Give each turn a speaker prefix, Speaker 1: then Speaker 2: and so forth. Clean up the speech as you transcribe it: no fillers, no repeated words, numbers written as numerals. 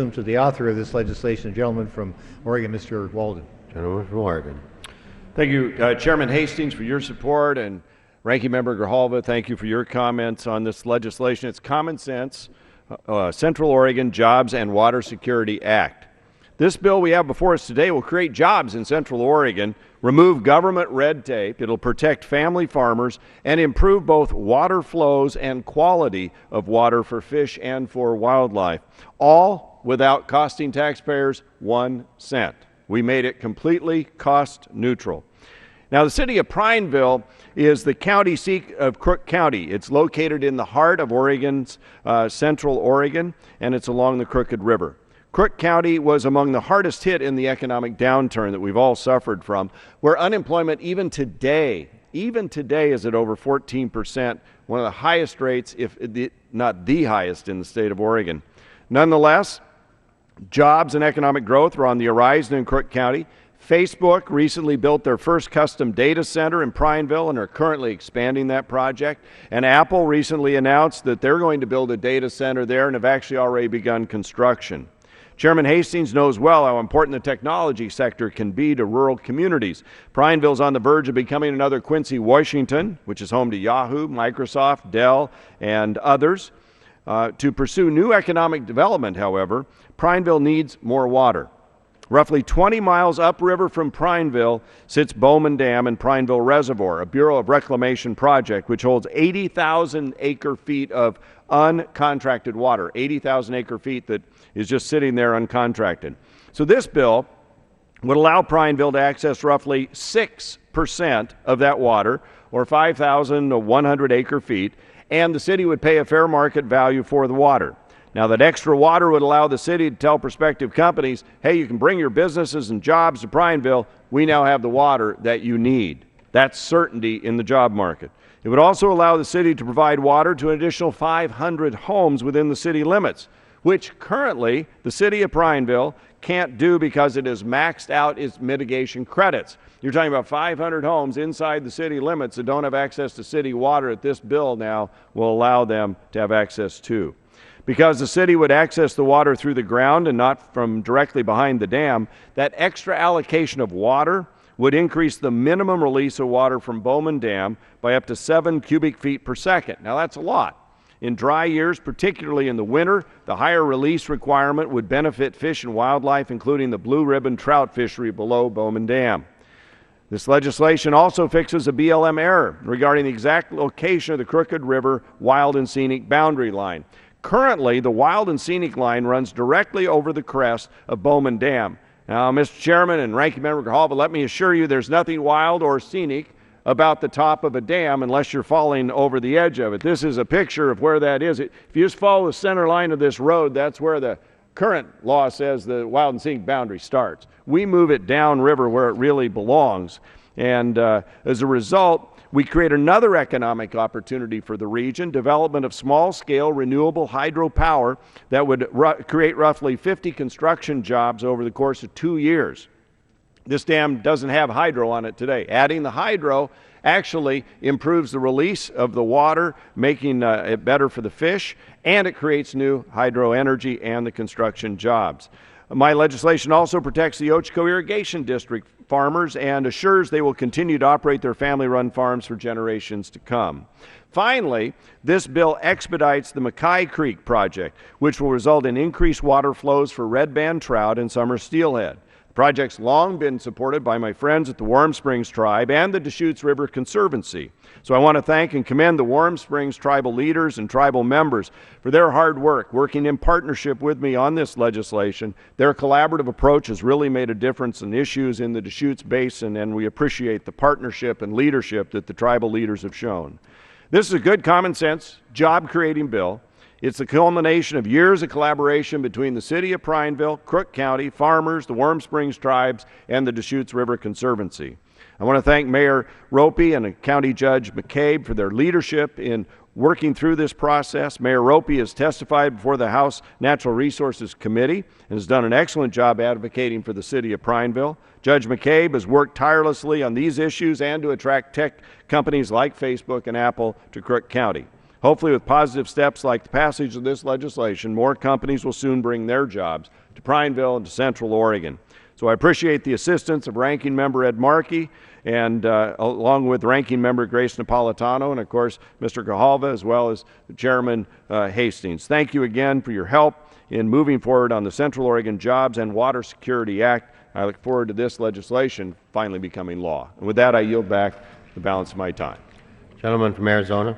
Speaker 1: To the author of this legislation, a gentleman from Oregon, Mr. Walden.
Speaker 2: Gentleman from Oregon.
Speaker 3: Thank you, Chairman Hastings, for your support, and Ranking Member Grijalva, thank you for your comments on this legislation. It's common sense, Central Oregon Jobs and Water Security Act. This bill we have before us today will create jobs in Central Oregon, remove government red tape, it'll protect family farmers, and improve both water flows and quality of water for fish and for wildlife, all without costing taxpayers 1 cent. We made it completely cost neutral. Now, the city of Prineville is the county seat of Crook County. It's located in the heart of Oregon's Central Oregon, and it's along the Crooked River. Crook County was among the hardest hit in the economic downturn that we've all suffered from, where unemployment even today is at over 14%, one of the highest rates, if not the highest, in the state of Oregon. Nonetheless, jobs and economic growth are on the horizon in Crook County. Facebook recently built their first custom data center in Prineville and are currently expanding that project. And Apple recently announced that they're going to build a data center there and have actually already begun construction. Chairman Hastings knows well how important the technology sector can be to rural communities. Prineville is on the verge of becoming another Quincy, Washington, which is home to Yahoo, Microsoft, Dell, and others. To pursue new economic development, however, Prineville needs more water. Roughly 20 miles upriver from Prineville sits Bowman Dam and Prineville Reservoir, a Bureau of Reclamation project which holds 80,000 acre-feet of uncontracted water, 80,000 acre-feet that is just sitting there uncontracted. So this bill would allow Prineville to access roughly 6% of that water, or 5,100 acre-feet, and the city would pay a fair market value for the water. Now, that extra water would allow the city to tell prospective companies, hey, you can bring your businesses and jobs to Prineville. We now have the water that you need. That's certainty in the job market. It would also allow the city to provide water to an additional 500 homes within the city limits, which currently the city of Prineville can't do because it has maxed out its mitigation credits. You're talking about 500 homes inside the city limits that don't have access to city water that this bill now will allow them to have access to. Because the city would access the water through the ground and not from directly behind the dam, that extra allocation of water would increase the minimum release of water from Bowman Dam by up to 7 cubic feet per second. Now, that's a lot. In dry years, particularly in the winter, the higher release requirement would benefit fish and wildlife, including the blue ribbon trout fishery below Bowman Dam. This legislation also fixes a BLM error regarding the exact location of the Crooked River Wild and Scenic boundary line. Currently, the Wild and Scenic line runs directly over the crest of Bowman Dam. Now, Mr. Chairman and Ranking Member Grijalva, let me assure you there's nothing wild or scenic about the top of a dam unless you're falling over the edge of it. This is a picture of where that is. If you just follow the center line of this road, that's where the current law says the Wild and Scenic boundary starts. We move it downriver where it really belongs. And as a result, we create another economic opportunity for the region, development of small-scale renewable hydropower that would create roughly 50 construction jobs over the course of 2 years. This dam doesn't have hydro on it today. Adding the hydro actually improves the release of the water, making it better for the fish, and it creates new hydro energy and the construction jobs. My legislation also protects the Ochco Irrigation District farmers and assures they will continue to operate their family-run farms for generations to come. Finally, this bill expedites the Mackay Creek project, which will result in increased water flows for red band trout and summer steelhead. The project's long been supported by my friends at the Warm Springs Tribe and the Deschutes River Conservancy. So I want to thank and commend the Warm Springs tribal leaders and tribal members for their hard work, working in partnership with me on this legislation. Their collaborative approach has really made a difference in issues in the Deschutes Basin, and we appreciate the partnership and leadership that the tribal leaders have shown. This is a good common sense, job-creating bill. It's the culmination of years of collaboration between the city of Prineville, Crook County, farmers, the Warm Springs tribes, and the Deschutes River Conservancy. I want to thank Mayor Ropey and County Judge McCabe for their leadership in working through this process. Mayor Ropey has testified before the House Natural Resources Committee and has done an excellent job advocating for the city of Prineville. Judge McCabe has worked tirelessly on these issues and to attract tech companies like Facebook and Apple to Crook County. Hopefully, with positive steps like the passage of this legislation, more companies will soon bring their jobs to Prineville and to Central Oregon. So I appreciate the assistance of Ranking Member Ed Markey, and along with Ranking Member Grace Napolitano, and of course Mr. Grijalva, as well as Chairman Hastings. Thank you again for your help in moving forward on the Central Oregon Jobs and Water Security Act. I look forward to this legislation finally becoming law. And with that, I yield back the balance of my time.
Speaker 2: Gentleman from Arizona.